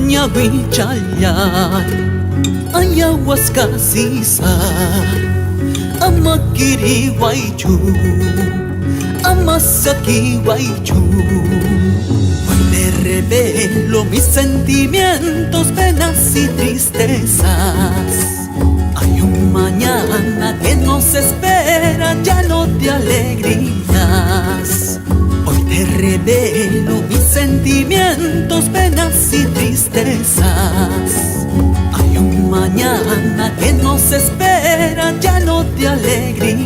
Ñawichayay ayahuascasisa amakiri waichu amasaki waichu. Hoy le revelo mis sentimientos, penas y tristezas. Hay un mañana que nos espera lleno de alegrías. Hoy te revelo mis sentimientos, penas y tristezas. Hay un mañana que nos espera lleno de alegrías.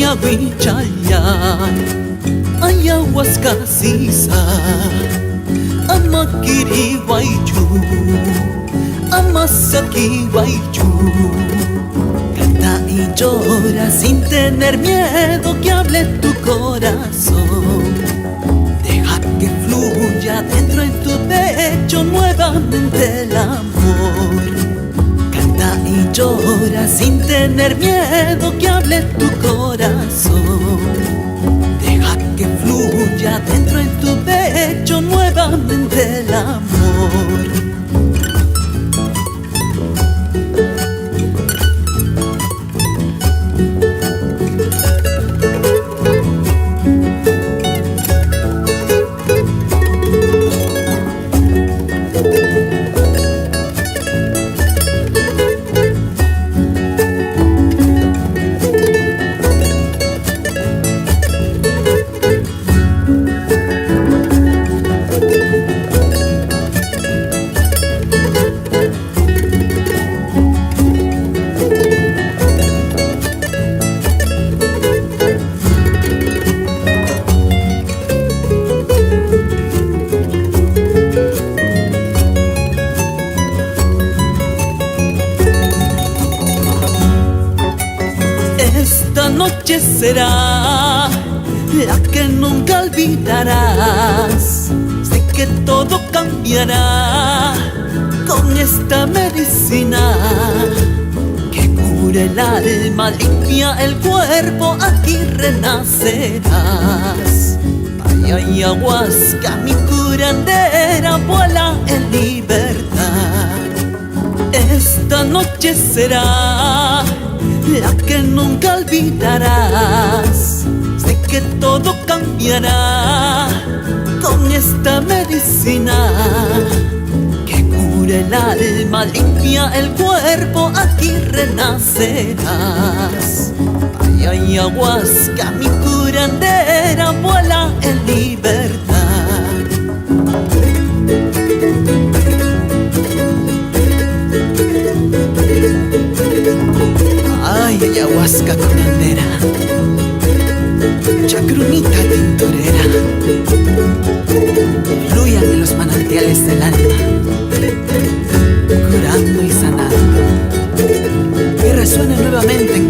Ñawichayay ayahuascasisa amakiri waichu amasaki waichu. Canta y llora sin tener miedo, que hable tu corazón. Deja que fluya dentro en tu pecho nuevamente el amor. Canta y llora sin tener miedo, que hable tu corazón. Deja que fluya dentro en tu pecho nuevamente el amor. Esta noche será la que nunca olvidarás. Sé que todo cambiará con esta medicina que cura el alma, limpia el cuerpo, aquí renacerás. Vaya ayahuasca, mi curandera, vuela en libertad. Esta noche será la que nunca olvidarás. Sé que todo cambiará con esta medicina que cura el alma, limpia el cuerpo, aquí renacerás. Ay, ayahuasca, mi curandera, vuela en libertad. Ay, ayahuasca curandera, chacrunita tintorera, fluyan en los manantiales del alma, curando y sanando, y resuene nuevamente en